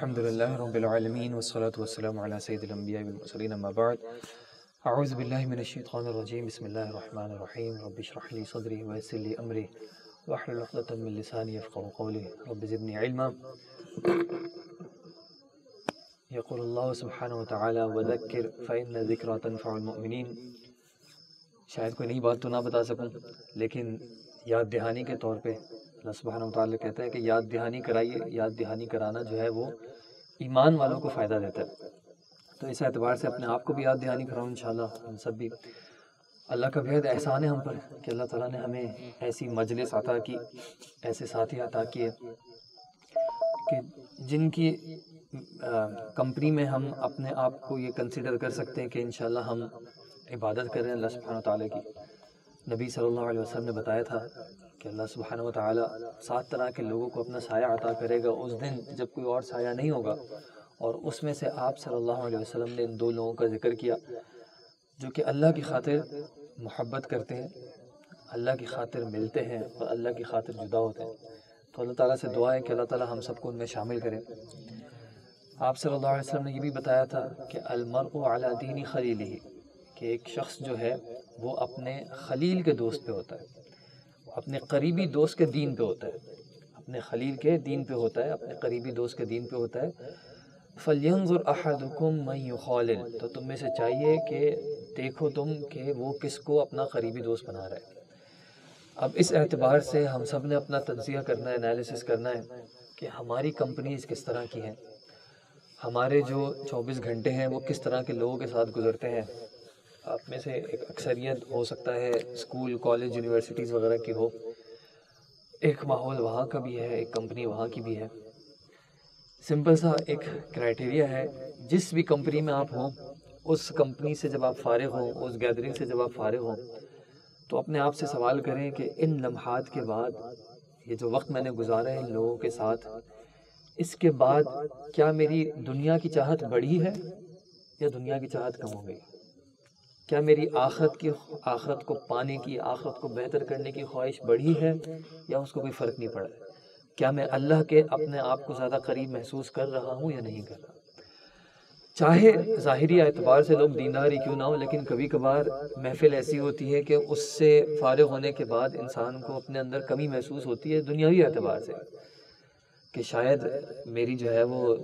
الحمد للہ رب العالمین والصلاة والسلام علی سید الانبیاء والمرسلین اما بعد اعوذ باللہ من الشیطان الرجیم بسم اللہ الرحمن الرحیم رب اشرح لی صدری ویسر لی امری واحلل عقدۃ من لسانی یفقهوا قولی رب زدنی علما یقول اللہ سبحانہ وتعالی وذکر فإن الذکریٰ تنفع المؤمنین۔ شاید کوئی نئی بات تو نہ بتا سکوں، لیکن یاد دہانی کے طور پہ اللہ سبحانہ وتعالی کہتا ہے کہ یاد دہانی کرائیے۔ یاد دہانی کرانا جو ہے وہ ایمان والوں کو فائدہ دیتا ہے، تو اس اعتبار سے اپنے آپ کو بھی یاد دہانی کراؤں انشاءاللہ، ہم سب بھی۔ اللہ کا بہت احسان ہے ہم پر کہ اللہ تعالیٰ نے ہمیں ایسی مجلس عطا کی، ایسے ساتھی عطا کیے کہ جن کی کمپنی میں ہم اپنے آپ کو یہ کنسیڈر کر سکتے ہیں کہ انشاءاللہ ہم عبادت کر رہے ہیں اللہ سبحانہ وتعالیٰ کی۔ نبی صلی اللہ علیہ وسلم نے بتایا تھا کہ اللہ سبحانہ وتعالیٰ 7 طرح کے لوگوں کو اپنا سایہ عطا کرے گا اس دن جب کوئی اور سایہ نہیں ہوگا، اور اس میں سے آپ صلی اللہ علیہ وسلم نے ان 2 لوگوں کا ذکر کیا جو کہ اللہ کی خاطر محبت کرتے ہیں، اللہ کی خاطر ملتے ہیں اور اللہ کی خاطر جدا ہوتے ہیں۔ تو اللہ تعالیٰ سے دعا ہے کہ اللہ تعالیٰ ہم سب کو ان میں شامل کرے۔ آپ صلی اللہ علیہ وسلم نے یہ بھی بتایا تھا کہ المرء علی دین خلیلہ، کہ ایک شخص جو ہے وہ اپنے خلیل کے دوست پہ ہوتا ہے، اپنے قریبی دوست کے دین پہ ہوتا ہے، اپنے خلیل کے دین پہ ہوتا ہے، اپنے قریبی دوست کے دین پہ ہوتا ہے۔ فَلْيَنْظُرْ أَحَدُكُمْ مَنْ يُخَالِلْ، تو تم میں سے چاہیے کہ دیکھو تم کہ وہ کس کو اپنا قریبی دوست بنا رہا ہے۔ اب اس اعتبار سے ہم سب نے اپنا تجزیہ کرنا ہے، انالیسس کرنا ہے کہ ہماری کمپنیز کس طرح کی ہیں، ہمارے جو 24 گھنٹے ہیں وہ کس طرح کے لوگوں کے ساتھ گزرتے ہیں۔ آپ میں سے ایک اکثریت ہو سکتا ہے اسکول، کالج، یونیورسٹیز وغیرہ کی ہو، ایک ماحول وہاں کا بھی ہے، ایک کمپنی وہاں کی بھی ہے۔ سمپل سا ایک کرائٹیریا ہے، جس بھی کمپنی میں آپ ہوں، اس کمپنی سے جب آپ فارغ ہوں، اس گیدرنگ سے جب آپ فارغ ہوں، تو اپنے آپ سے سوال کریں کہ ان لمحات کے بعد، یہ جو وقت میں نے گزارا ہے ان لوگوں کے ساتھ، اس کے بعد کیا میری دنیا کی چاہت بڑھی ہے یا دنیا کی چاہت کم ہو گئی؟ کیا میری آخرت کو پانے کی، آخرت کو بہتر کرنے کی خواہش بڑھی ہے یا اس کو کوئی فرق نہیں پڑا ہے؟ کیا میں اللہ کے اپنے آپ کو زیادہ قریب محسوس کر رہا ہوں یا نہیں کر رہا؟ چاہے ظاہری اعتبار سے لوگ دیندار ہی کیوں نہ ہو، لیکن کبھی کبھار محفل ایسی ہوتی ہے کہ اس سے فارغ ہونے کے بعد انسان کو اپنے اندر کمی محسوس ہوتی ہے دنیاوی اعتبار سے، کہ شاید میری جو ہے وہ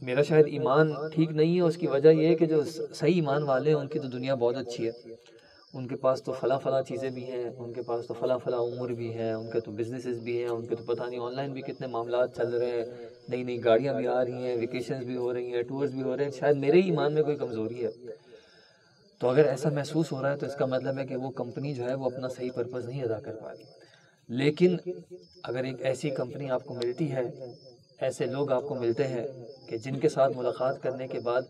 میرا شاید ایمان ٹھیک نہیں ہے۔ اس کی وجہ یہ ہے کہ جو صحیح ایمان والے ہیں ان کی تو دنیا بہت اچھی ہے، ان کے پاس تو فلاں چیزیں بھی ہیں، ان کے پاس تو فلاں امور بھی ہیں، ان کے تو بزنسز بھی ہیں، ان کے تو پتہ نہیں آن لائن بھی کتنے معاملات چل رہے ہیں، نئی گاڑیاں بھی آ رہی ہیں، ویکیشنز بھی ہو رہی ہیں، ٹورز بھی ہو رہے ہیں، شاید میرے ہی ایمان میں کوئی کمزوری ہے۔ تو اگر ایسا محسوس ہو رہا ہے تو اس کا مطلب ہے کہ وہ کمپنی جو ہے وہ اپنا صحیح پرپز نہیں ادا کر پا رہی۔ لیکن اگر ایک ایسی کمپنی آپ کو ملتی ہے، ایسے لوگ آپ کو ملتے ہیں کہ جن کے ساتھ ملاقات کرنے کے بعد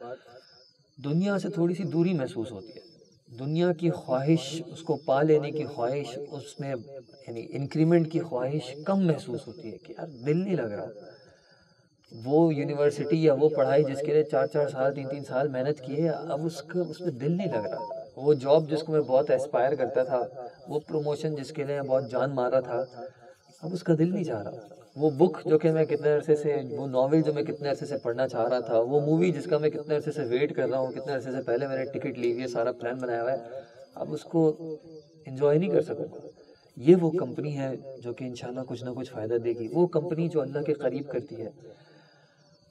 دنیا سے تھوڑی سی دوری محسوس ہوتی ہے، دنیا کی خواہش، اس کو پا لینے کی خواہش، اس میں یعنی انکریمنٹ کی خواہش کم محسوس ہوتی ہے کہ یار دل نہیں لگ رہا۔ وہ یونیورسٹی یا وہ پڑھائی جس کے لیے 4 سال 3 سال محنت کی ہے، اب اس میں دل نہیں لگ رہا۔ وہ جاب جس کو میں بہت اسپائر کرتا تھا، وہ پروموشن جس کے لیے بہت جان مارا تھا، اب اس کا دل نہیں چاہ رہا۔ وہ بک جو کہ میں کتنے عرصے سے، وہ ناول جو میں کتنے عرصے سے پڑھنا چاہ رہا تھا، وہ مووی جس کا میں کتنے عرصے سے ویٹ کر رہا ہوں، کتنے عرصے سے پہلے میں نے ٹکٹ لی ہوئی ہے، سارا پلان بنایا ہوا ہے، اب اس کو انجوائے نہیں کر سکوں گا۔ یہ وہ کمپنی ہے جو کہ انشاءاللہ کچھ نہ کچھ فائدہ دے گی۔ وہ کمپنی جو اللہ کے قریب کرتی ہے،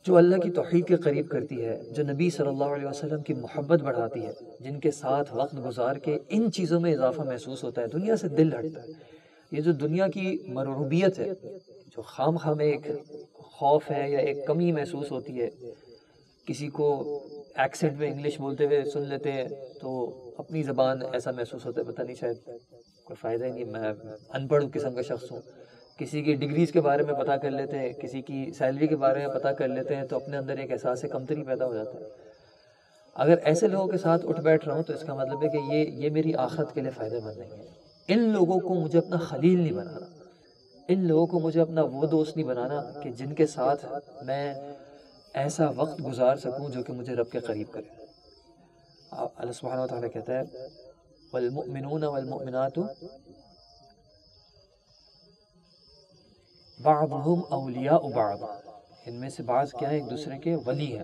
جو اللہ کی توحید کے قریب کرتی ہے، جو نبی صلی اللہ علیہ وسلم کی محبت بڑھاتی ہے، جن کے ساتھ وقت گزار کے ان چیزوں میں اضافہ محسوس ہوتا ہے، دنیا سے دل ہٹتا ہے۔ یہ جو دنیا کی مرغوبیت ہے، جو خام میں ایک خوف ہے یا ایک کمی محسوس ہوتی ہے، کسی کو ایکسنٹ میں انگلش بولتے ہوئے سن لیتے ہیں تو اپنی زبان ایسا محسوس ہوتا ہے پتہ نہیں شاید کوئی فائدہ ہی نہیں، میں ان پڑھ قسم کا شخص ہوں۔ کسی کی ڈگریز کے بارے میں پتہ کر لیتے ہیں، کسی کی سیلری کے بارے میں پتہ کر لیتے ہیں تو اپنے اندر ایک احساس کمتری پیدا ہو جاتا ہے۔ اگر ایسے لوگوں کے ساتھ اٹھ بیٹھ رہا ہوں تو اس کا مطلب ہے کہ یہ میری آخرت کے لیے فائدہ مند نہیں ہے۔ ان لوگوں کو مجھے اپنا خلیل نہیں بنانا، ان لوگوں کو مجھے اپنا وہ دوست نہیں بنانا کہ جن کے ساتھ میں ایسا وقت گزار سکوں جو کہ مجھے رب کے قریب کرے۔ اللہ سبحانہ و تعالیٰ کہتا ہے والمؤمنون والمؤمنات بعضهم اولیاء بعض، ان میں سے بعض کیا ہے ایک دوسرے کے ولی ہیں،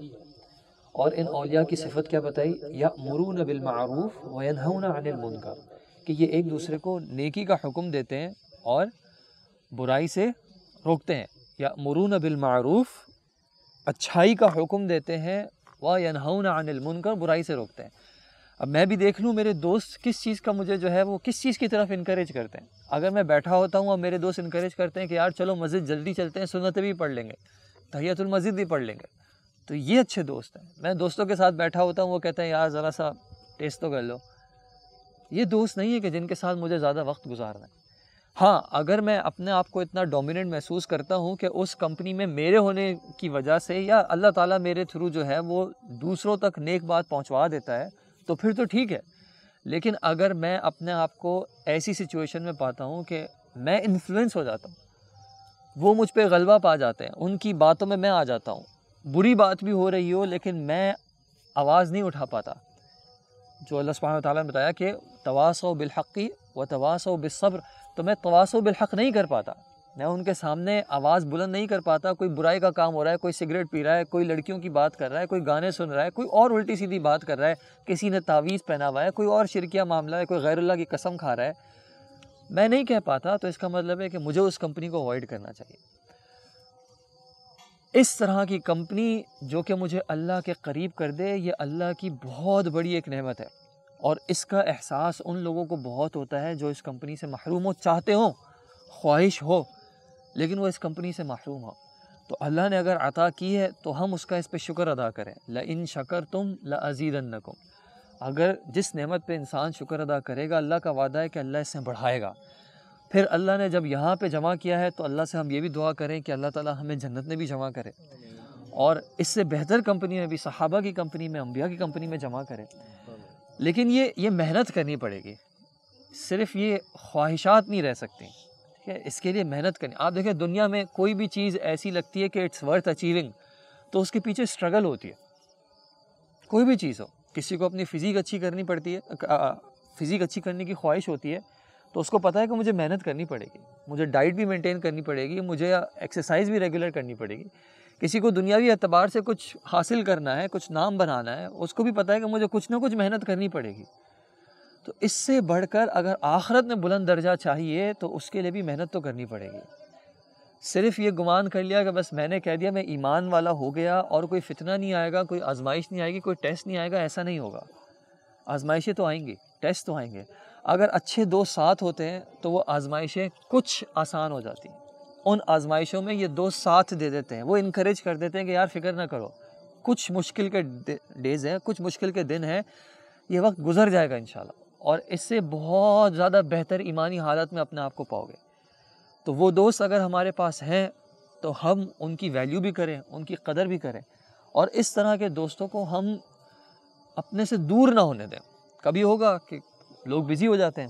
اور ان اولیاء کی صفت کیا بتائی؟ یأمرون بالمعروف وینہون عن المنکر، کہ یہ ایک دوسرے کو نیکی کا حکم دیتے ہیں اور برائی سے روکتے ہیں۔ یأمرون بالمعروف، اچھائی کا حکم دیتے ہیں، وینہون عن المنکر، برائی سے روکتے ہیں۔ اب میں بھی دیکھ لوں میرے دوست کس چیز کا مجھے جو ہے وہ کس چیز کی طرف انکریج کرتے ہیں۔ اگر میں بیٹھا ہوتا ہوں اور میرے دوست انکریج کرتے ہیں کہ یار چلو مسجد جلدی چلتے ہیں، سنتیں بھی پڑھ لیں گے، تحیۃ المسجد بھی پڑھ لیں گے، تو یہ اچھے دوست ہیں۔ میں دوستوں کے ساتھ بیٹھا ہوتا ہوں، وہ کہتے ہیں یار ذرا سا ٹیسٹ تو کر لو، یہ دوست نہیں ہے کہ جن کے ساتھ مجھے زیادہ وقت گزارنا ہے۔ ہاں، اگر میں اپنے آپ کو اتنا ڈومیننٹ محسوس کرتا ہوں کہ اس کمپنی میں میرے ہونے کی وجہ سے یا اللہ تعالیٰ میرے تھرو جو ہے وہ دوسروں تک نیک بات پہنچوا دیتا ہے، تو پھر تو ٹھیک ہے۔ لیکن اگر میں اپنے آپ کو ایسی سچویشن میں پاتا ہوں کہ میں انفلوئنس ہو جاتا ہوں، وہ مجھ پہ غلبہ پا جاتے ہیں، ان کی باتوں میں آ جاتا ہوں، بری بات بھی ہو رہی ہو لیکن میں آواز نہیں اٹھا پاتا، جو اللہ سبحانہ وتعالیٰ نے بتایا کہ تواصوا بالحق وتواصوا بالصبر، تو میں تواصوا بالحق نہیں کر پاتا، میں ان کے سامنے آواز بلند نہیں کر پاتا۔ کوئی برائی کا کام ہو رہا ہے، کوئی سگریٹ پی رہا ہے، کوئی لڑکیوں کی بات کر رہا ہے، کوئی گانے سن رہا ہے، کوئی اور الٹی سیدھی بات کر رہا ہے، کسی نے تعویذ پہنا ہوا ہے، کوئی اور شرکیہ معاملہ ہے، کوئی غیر اللہ کی قسم کھا رہا ہے، میں نہیں کہہ پاتا، تو اس کا مطلب ہے کہ مجھے اس کمپنی کو اوائڈ کرنا چاہیے۔ اس طرح کی کمپنی جو کہ مجھے اللہ کے قریب کر دے، یہ اللہ کی بہت بڑی ایک نعمت ہے، اور اس کا احساس ان لوگوں کو بہت ہوتا ہے جو اس کمپنی سے محروم ہو، چاہتے ہوں، خواہش ہو، لیکن وہ اس کمپنی سے محروم ہو۔ تو اللہ نے اگر عطا کی ہے تو ہم اس کا اس پہ شکر ادا کریں۔ لَإِن شَكَرْتُمْ لَأَزِيدَنَّكُمْ، اگر جس نعمت پہ انسان شکر ادا کرے گا، اللہ کا وعدہ ہے کہ اللہ اس سے بڑھائے گا۔ پھر اللہ نے جب یہاں پہ جمع کیا ہے تو اللہ سے ہم یہ بھی دعا کریں کہ اللہ تعالیٰ ہمیں جنت میں بھی جمع کرے، اور اس سے بہتر کمپنی میں بھی، صحابہ کی کمپنی میں، انبیاء کی کمپنی میں جمع کرے۔ لیکن یہ محنت کرنی پڑے گی، صرف یہ خواہشات نہیں رہ سکتی، ٹھیک ہے؟ اس کے لیے محنت کرنی۔ آپ دیکھیں دنیا میں کوئی بھی چیز ایسی لگتی ہے کہ اٹس ورتھ اچیونگ، تو اس کے پیچھے اسٹرگل ہوتی ہے۔ کوئی بھی چیز ہو، کسی کو اپنی فزیک اچھی کرنی پڑتی ہے، فزیک اچھی کرنے کی خواہش ہوتی ہے، تو اس کو پتہ ہے کہ مجھے محنت کرنی پڑے گی، مجھے ڈائٹ بھی مینٹین کرنی پڑے گی، مجھے ایکسرسائز بھی ریگولر کرنی پڑے گی۔ کسی کو دنیاوی اعتبار سے کچھ حاصل کرنا ہے، کچھ نام بنانا ہے، اس کو بھی پتہ ہے کہ مجھے کچھ نہ کچھ محنت کرنی پڑے گی۔ تو اس سے بڑھ کر اگر آخرت میں بلند درجہ چاہیے تو اس کے لیے بھی محنت تو کرنی پڑے گی۔ صرف یہ گمان کر لیا کہ بس میں نے کہہ دیا میں ایمان والا ہو گیا اور کوئی فتنہ نہیں آئے گا، کوئی آزمائش نہیں آئے گی، کوئی ٹیسٹ نہیں آئے گا، ایسا نہیں ہوگا۔ آزمائشیں تو آئیں گی، ٹیسٹ تو آئیں گے۔ اگر اچھے دوست ساتھ ہوتے ہیں تو وہ آزمائشیں کچھ آسان ہو جاتی ہیں۔ ان آزمائشوں میں یہ دوست ساتھ دے دیتے ہیں، وہ انکریج کر دیتے ہیں کہ یار فکر نہ کرو، کچھ مشکل کے ڈیز ہیں، کچھ مشکل کے دن ہیں، یہ وقت گزر جائے گا انشاءاللہ، اور اس سے بہت زیادہ بہتر ایمانی حالت میں اپنے آپ کو پاؤ گے۔ تو وہ دوست اگر ہمارے پاس ہیں تو ہم ان کی ویلیو بھی کریں، ان کی قدر بھی کریں، اور اس طرح کے دوستوں کو ہم اپنے سے دور نہ ہونے دیں۔ کبھی ہوگا کہ لوگ بزی ہو جاتے ہیں،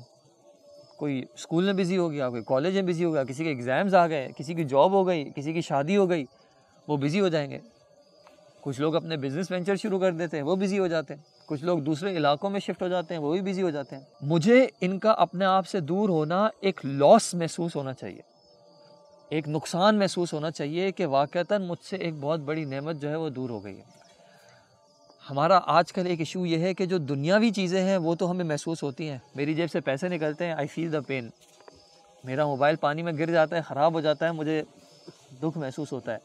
کوئی اسکول میں بزی ہو گیا، کوئی کالج میں بزی ہو گیا، کسی کے ایگزامز آ گئے، کسی کی جاب ہو گئی، کسی کی شادی ہو گئی، وہ بزی ہو جائیں گے۔ کچھ لوگ اپنے بزنس وینچر شروع کر دیتے ہیں، وہ بزی ہو جاتے ہیں۔ کچھ لوگ دوسرے علاقوں میں شفٹ ہو جاتے ہیں، وہ بھی بزی ہو جاتے ہیں۔ مجھے ان کا اپنے آپ سے دور ہونا ایک لاس محسوس ہونا چاہیے، ایک نقصان محسوس ہونا چاہیے کہ واقعتاً مجھ سے ایک بہت بڑی نعمت جو ہے وہ دور ہو گئی ہے۔ ہمارا آج کل ایک ایشو یہ ہے کہ جو دنیاوی چیزیں ہیں وہ تو ہمیں محسوس ہوتی ہیں، میری جیب سے پیسے نکلتے ہیں، آئی فیل دا پین، میرا موبائل پانی میں گر جاتا ہے، خراب ہو جاتا ہے، مجھے دکھ محسوس ہوتا ہے۔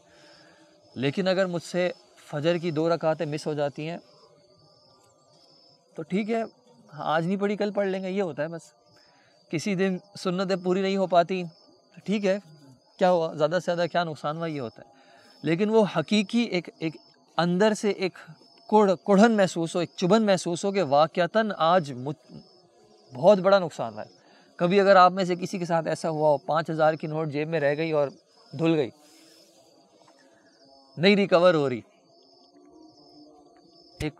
لیکن اگر مجھ سے فجر کی 2 رکعتیں مس ہو جاتی ہیں تو ٹھیک ہے، آج نہیں پڑھی کل پڑھ لیں گے، یہ ہوتا ہے بس۔ کسی دن سنتیں پوری نہیں ہو پاتی تو ٹھیک ہے، کیا ہوا، زیادہ سے زیادہ کیا نقصان ہوا، یہ ہوتا ہے۔ لیکن وہ حقیقی ایک اندر سے ایک کڑھن محسوس ہو، ایک چبھن محسوس ہو کہ واقعتاً آج بہت بڑا نقصان ہوا ہے۔ کبھی اگر آپ میں سے کسی کے ساتھ ایسا ہوا ہو، 5000 کی نوٹ جیب میں رہ گئی اور دھل گئی، نہیں ریکور ہو رہی، ایک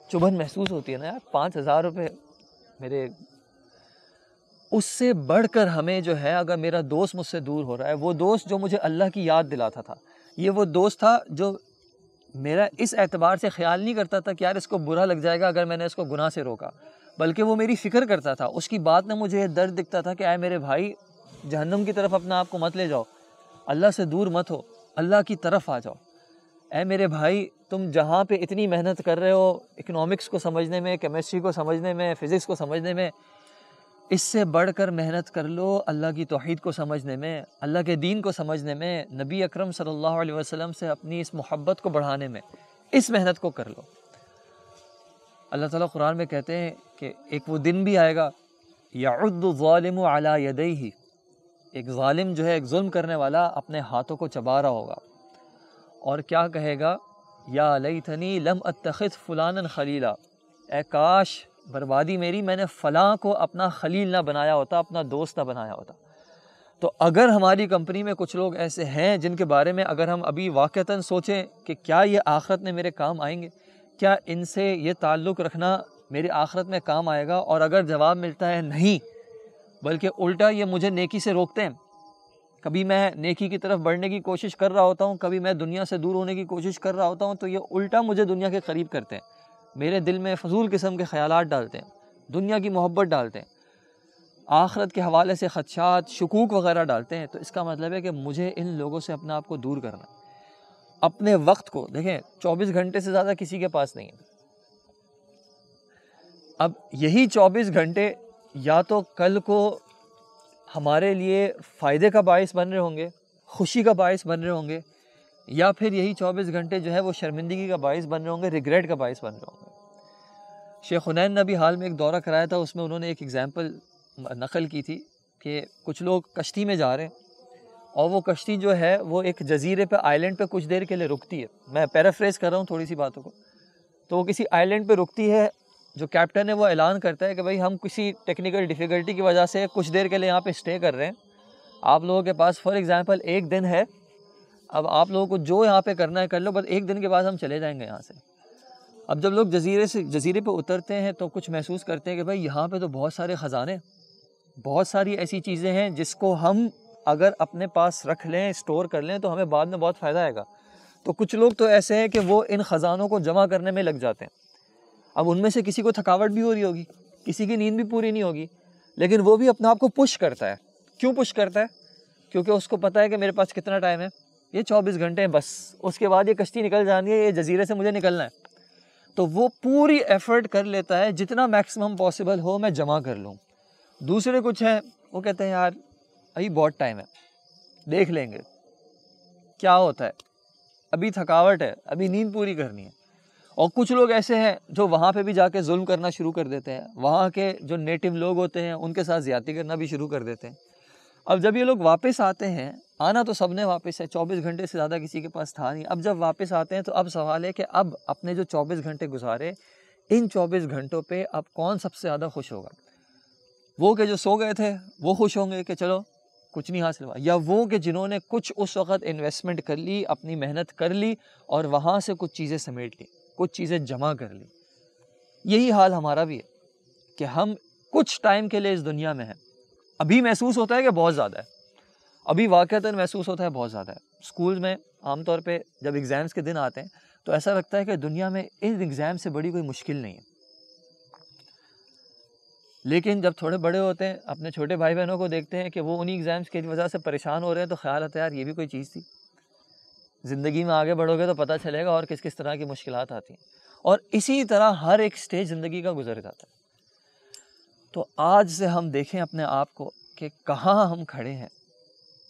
چبھن محسوس ہوتی ہے نا یار، 5000 روپے میرے۔ اس سے بڑھ کر ہمیں جو ہے، اگر میرا دوست مجھ سے دور ہو رہا ہے، وہ دوست جو مجھے اللہ کی یاد دلاتا تھا، یہ وہ دوست تھا جو میرا اس اعتبار سے خیال نہیں کرتا تھا کہ یار اس کو برا لگ جائے گا اگر میں نے اس کو گناہ سے روکا، بلکہ وہ میری فکر کرتا تھا، اس کی بات میں مجھے یہ درد دکھتا تھا کہ اے میرے بھائی، جہنم کی طرف اپنا آپ کو مت لے جاؤ، اللہ سے دور مت ہو، اللہ کی طرف آ جاؤ۔ اے میرے بھائی، تم جہاں پہ اتنی محنت کر رہے ہو اکنامکس کو سمجھنے میں، کیمسٹری کو سمجھنے میں، فزکس کو سمجھنے میں، اس سے بڑھ کر محنت کر لو اللہ کی توحید کو سمجھنے میں، اللہ کے دین کو سمجھنے میں، نبی اکرم صلی اللہ علیہ وسلم سے اپنی اس محبت کو بڑھانے میں، اس محنت کو کر لو۔ اللہ تعالیٰ قرآن میں کہتے ہیں کہ ایک وہ دن بھی آئے گا، یعض الظالم علی یدیہ، ایک ظالم جو ہے، ایک ظلم کرنے والا اپنے ہاتھوں کو چبا رہا ہوگا اور کیا کہے گا، یا لیتنی لم اتخذ فلانا خلیلا، اے کاش بربادی میری، میں نے فلاں کو اپنا خلیل نہ بنایا ہوتا، اپنا دوست نہ بنایا ہوتا۔ تو اگر ہماری کمپنی میں کچھ لوگ ایسے ہیں جن کے بارے میں اگر ہم ابھی واقعتاً سوچیں کہ کیا یہ آخرت میں میرے کام آئیں گے، کیا ان سے یہ تعلق رکھنا میری آخرت میں کام آئے گا، اور اگر جواب ملتا ہے نہیں، بلکہ الٹا یہ مجھے نیکی سے روکتے ہیں، کبھی میں نیکی کی طرف بڑھنے کی کوشش کر رہا ہوتا ہوں، کبھی میں دنیا سے دور ہونے کی کوشش کر رہا ہوتا ہوں، تو یہ الٹا مجھے دنیا کے قریب کرتے ہیں، میرے دل میں فضول قسم کے خیالات ڈالتے ہیں، دنیا کی محبت ڈالتے ہیں، آخرت کے حوالے سے خدشات، شکوک وغیرہ ڈالتے ہیں، تو اس کا مطلب ہے کہ مجھے ان لوگوں سے اپنے آپ کو دور کرنا ہے۔ اپنے وقت کو دیکھیں، 24 گھنٹے سے زیادہ کسی کے پاس نہیں ہے۔ اب یہی 24 گھنٹے یا تو کل کو ہمارے لیے فائدے کا باعث بن رہے ہوں گے، خوشی کا باعث بن رہے ہوں گے، یا پھر یہی 24 گھنٹے جو ہے وہ شرمندگی کا باعث بن رہے ہوں گے، ریگریٹ کا باعث بن رہے ہوں گے۔ شیخ حنین نے ابھی حال میں ایک دورہ کرایا تھا، اس میں انہوں نے ایک ایگزامپل نقل کی تھی کہ کچھ لوگ کشتی میں جا رہے ہیں اور وہ کشتی جو ہے وہ ایک جزیرے پہ، آئیلینڈ پہ کچھ دیر کے لیے رکتی ہے، میں پیرافریز کر رہا ہوں تھوڑی سی باتوں کو، تو وہ کسی آئیلینڈ پہ رکتی ہے، جو کیپٹن ہے وہ اعلان کرتا ہے کہ بھائی ہم کسی ٹیکنیکل ڈیفیکلٹی کی وجہ سے کچھ دیر کے لیے یہاں پہ اسٹے کر رہے ہیں، آپ لوگوں کے پاس فار ایگزامپل ایک دن ہے، اب آپ لوگوں کو جو یہاں پہ کرنا ہے کر لو، بس ایک دن کے بعد ہم چلے جائیں گے یہاں سے۔ اب جب لوگ جزیرے پہ اترتے ہیں تو کچھ محسوس کرتے ہیں کہ بھائی یہاں پہ تو بہت سارے خزانے، بہت ساری ایسی چیزیں ہیں جس کو ہم اگر اپنے پاس رکھ لیں، اسٹور کر لیں، تو ہمیں بعد میں بہت فائدہ آئے گا۔ تو کچھ لوگ تو ایسے ہیں کہ وہ ان خزانوں کو جمع کرنے میں لگ جاتے ہیں۔ اب ان میں سے کسی کو تھکاوٹ بھی ہو رہی ہوگی، کسی کی نیند بھی پوری نہیں ہوگی، لیکن وہ بھی اپنے آپ کو پش کرتا ہے۔ کیوں پش کرتا ہے؟ کیونکہ اس کو پتہ ہے کہ میرے پاس کتنا ٹائم ہے، یہ 24 گھنٹے ہیں بس، اس کے بعد یہ کشتی نکل جانی ہے، یہ جزیرے سے مجھے نکلنا ہے۔ تو وہ پوری ایفرٹ کر لیتا ہے جتنا میکسیمم پاسبل ہو میں جمع کر لوں۔ دوسرے کچھ ہیں وہ کہتے ہیں یار ابھی بہت ٹائم ہے، دیکھ لیں گے کیا ہوتا ہے، ابھی تھکاوٹ ہے، ابھی نیند پوری کرنی ہے۔ اور کچھ لوگ ایسے ہیں جو وہاں پہ بھی جا کے ظلم کرنا شروع کر دیتے ہیں، وہاں کے جو نیٹو لوگ ہوتے ہیں ان کے ساتھ زیادتی کرنا بھی شروع کر دیتے ہیں۔ اب جب یہ لوگ واپس آتے ہیں، آنا تو سب نے واپس ہے، 24 گھنٹے سے زیادہ کسی کے پاس تھا نہیں، اب جب واپس آتے ہیں تو اب سوال ہے کہ اب اپنے جو 24 گھنٹے گزارے، ان 24 گھنٹوں پہ اب کون سب سے زیادہ خوش ہوگا؟ وہ کہ جو سو گئے تھے وہ خوش ہوں گے کہ چلو کچھ نہیں حاصل ہوا، یا وہ کہ جنہوں نے کچھ اس وقت انویسٹمنٹ کر لی، اپنی محنت کر لی اور وہاں سے کچھ چیزیں سمیٹ لی، کچھ چیزیں جمع کر لی۔ یہی حال ہمارا بھی ہے کہ ہم کچھ ٹائم کے لیے اس دنیا میں ہیں، ابھی محسوس ہوتا ہے کہ بہت زیادہ ہے، ابھی واقعتاً محسوس ہوتا ہے بہت زیادہ ہے۔ اسکول میں عام طور پہ جب ایگزامس کے دن آتے ہیں تو ایسا لگتا ہے کہ دنیا میں ان ایگزام سے بڑی کوئی مشکل نہیں ہے، لیکن جب تھوڑے بڑے ہوتے ہیں، اپنے چھوٹے بھائی بہنوں کو دیکھتے ہیں کہ وہ انہی ایگزامس کی وجہ سے پریشان ہو رہے ہیں، تو خیال آتا ہے یار یہ بھی کوئی چیز تھی، زندگی میں آگے بڑھو گے تو پتہ چلے گا اور کس کس طرح کی مشکلات آتی ہیں، اور اسی طرح ہر ایک سٹیج زندگی کا گزر جاتا ہے۔ تو آج سے ہم دیکھیں اپنے آپ کو کہ کہاں ہم کھڑے ہیں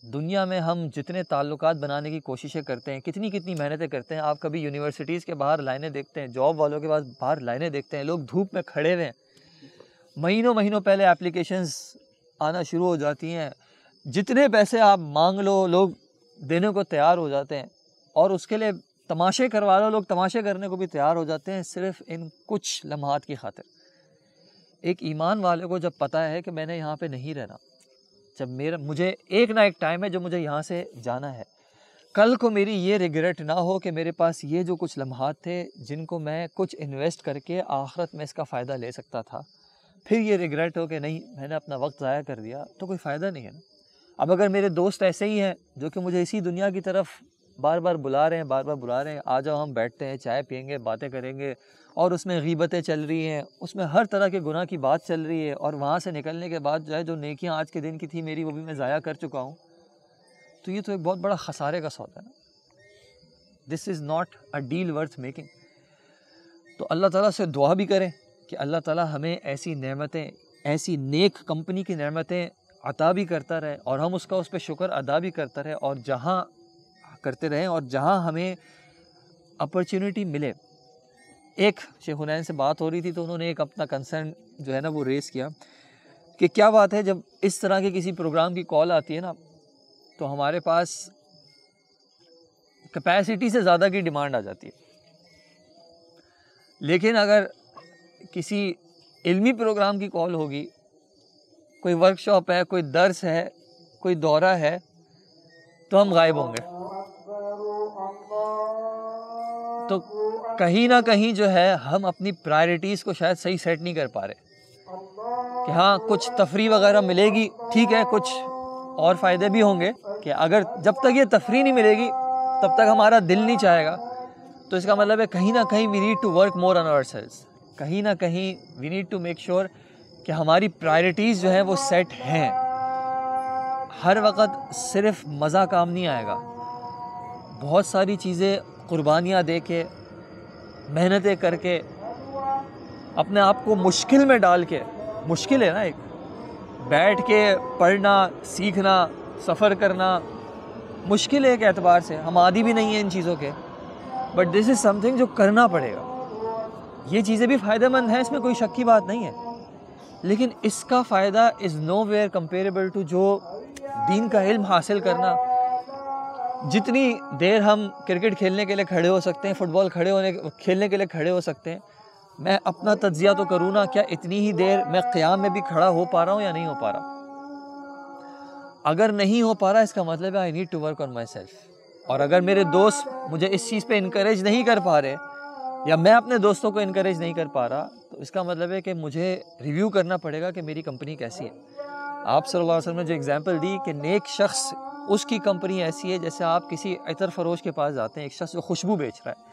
دنیا میں۔ ہم جتنے تعلقات بنانے کی کوششیں کرتے ہیں، کتنی محنتیں کرتے ہیں، آپ کبھی یونیورسٹیز کے باہر لائنیں دیکھتے ہیں، جاب والوں کے پاس باہر لائنیں دیکھتے ہیں، لوگ دھوپ میں کھڑے ہوئے ہیں، مہینوں پہلے اپلیکیشنز آنا شروع ہو جاتی ہیں، جتنے پیسے آپ مانگ لو لوگ دینے کو تیار ہو جاتے ہیں، اور اس کے لیے تماشے کروا لو لوگ تماشے کرنے کو بھی تیار ہو جاتے ہیں، صرف ان کچھ لمحات کی خاطر۔ ایک ایمان والے کو جب پتہ ہے کہ میں نے یہاں پہ نہیں رہنا، جب مجھے ایک نہ ایک ٹائم ہے جو مجھے یہاں سے جانا ہے، کل کو میری یہ ریگریٹ نہ ہو کہ میرے پاس یہ جو کچھ لمحات تھے جن کو میں کچھ انویسٹ کر کے آخرت میں اس کا فائدہ لے سکتا تھا، پھر یہ ریگریٹ ہو کہ نہیں میں نے اپنا وقت ضائع کر دیا، تو کوئی فائدہ نہیں ہے نا۔ اب اگر میرے دوست ایسے ہی ہیں جو کہ مجھے اسی دنیا کی طرف بار بار بلا رہے ہیں، آ جاؤ ہم بیٹھتے ہیں، چائے پئیں گے، باتیں کریں گے، اور اس میں غیبتیں چل رہی ہیں، اس میں ہر طرح کے گناہ کی بات چل رہی ہے، اور وہاں سے نکلنے کے بعد جو ہے جو نیکیاں آج کے دن کی تھی میری وہ بھی میں ضائع کر چکا ہوں، تو یہ تو ایک بہت بڑا خسارے کا سودا ہے نا۔ This is not a deal worth making. تو اللہ تعالیٰ سے دعا بھی کریں کہ اللہ تعالیٰ ہمیں ایسی نعمتیں، ایسی نیک کمپنی کی نعمتیں عطا بھی کرتا رہے، اور ہم اس پہ شکر ادا بھی کرتا رہے، اور جہاں کرتے رہیں، اور جہاں ہمیں اپرچونٹی ملے. ایک شیخ حنین سے بات ہو رہی تھی تو انہوں نے ایک اپنا کنسرن جو ہے نا وہ ریز کیا کہ کیا بات ہے جب اس طرح کے کسی پروگرام کی کال آتی ہے نا تو ہمارے پاس کیپیسٹی سے زیادہ کی ڈیمانڈ آ جاتی ہے، لیکن اگر کسی علمی پروگرام کی کال ہوگی، کوئی ورک شاپ ہے، کوئی درس ہے، کوئی دورہ ہے، تو ہم غائب ہوں گے. تو کہیں نہ کہیں جو ہے ہم اپنی پرائرٹیز کو شاید صحیح سیٹ نہیں کر پا رہے کہ ہاں کچھ تفریح وغیرہ ملے گی، ٹھیک ہے، کچھ اور فائدے بھی ہوں گے کہ اگر جب تک یہ تفریح نہیں ملے گی تب تک ہمارا دل نہیں چاہے گا. تو اس کا مطلب ہے کہیں نہ کہیں we need to work more on our sales, کہیں نہ کہیں we need to make sure کہ ہماری پرائرٹیز جو ہیں وہ سیٹ ہیں. ہر وقت صرف مزہ کام نہیں آئے گا، بہت ساری چیزیں قربانیاں دے کے، محنتیں کر کے، اپنے آپ کو مشکل میں ڈال کے، مشکل ہے نا، ایک بیٹھ کے پڑھنا، سیکھنا، سفر کرنا مشکل ہے ایک اعتبار سے، ہم عادی بھی نہیں ہیں ان چیزوں کے، but this is some thing جو کرنا پڑے گا. یہ چیزیں بھی فائدہ مند ہیں، اس میں کوئی شک کی بات نہیں ہے، لیکن اس کا فائدہ از نو ویئر کمپیریبل ٹو جو دین کا علم حاصل کرنا. جتنی دیر ہم کرکٹ کھیلنے کے لیے کھڑے ہو سکتے ہیں، فٹ بال کھیلنے کے لیے کھڑے ہو سکتے ہیں، میں اپنا تجزیہ تو کروں نا، کیا اتنی ہی دیر میں قیام میں بھی کھڑا ہو پا رہا ہوں یا نہیں ہو پا رہا. اگر نہیں ہو پا رہا اس کا مطلب ہے I need to work on myself. اور اگر میرے دوست مجھے اس چیز پہ انکریج نہیں کر پا رہے، یا میں اپنے دوستوں کو انکریج نہیں کر پا رہا، تو اس کا مطلب ہے کہ مجھے ریویو کرنا پڑے گا کہ میری کمپنی کیسی ہے. آپ صلی اللہ علیہ وسلم نے جو اگزامپل دی کہ نیک شخص، اس کی کمپنی ایسی ہے جیسے آپ کسی عطر فروش کے پاس جاتے ہیں، ایک شخص جو خوشبو بیچ رہا ہے،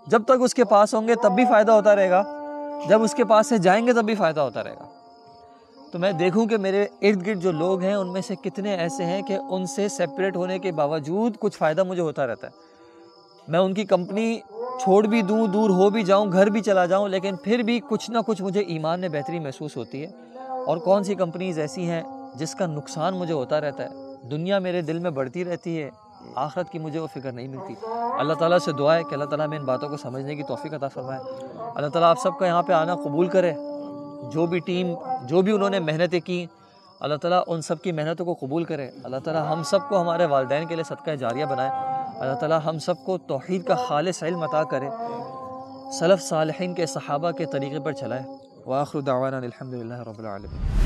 جب تک اس کے پاس ہوں گے تب بھی فائدہ ہوتا رہے گا، جب اس کے پاس سے جائیں گے تب بھی فائدہ ہوتا رہے گا. تو میں دیکھوں کہ میرے ارد گرد جو لوگ ہیں ان میں سے کتنے ایسے ہیں کہ ان سے سیپریٹ ہونے کے باوجود کچھ فائدہ مجھے ہوتا رہتا ہے. میں ان کی کمپنی چھوڑ بھی دوں، دور ہو بھی جاؤں، گھر بھی چلا جاؤں، لیکن پھر بھی کچھ نہ کچھ مجھے ایمان میں بہتری محسوس ہوتی ہے. اور کون سی کمپنیز ایسی ہیں جس کا نقصان مجھے ہوتا رہتا ہے، دنیا میرے دل میں بڑھتی رہتی ہے، آخرت کی مجھے وہ فکر نہیں ملتی. اللہ تعالیٰ سے دعا ہے کہ اللہ تعالیٰ ہمیں ان باتوں کو سمجھنے کی توفیق عطا فرمائے. اللہ تعالیٰ آپ سب کا یہاں پہ آنا قبول کرے. جو بھی ٹیم، جو بھی انہوں نے محنتیں کی، اللہ تعالیٰ ان سب کی محنتوں کو قبول کرے. اللہ تعالیٰ ہم سب کو ہمارے والدین کے لیے صدقہ جاریہ بنائے. اللہ تعالیٰ ہم سب کو توحید کا خالص علم عطا کرے، سلف صالحین کے، صحابہ کے طریقے پر چلائے. وآخر دعوانا الحمدللہ رب العالمین.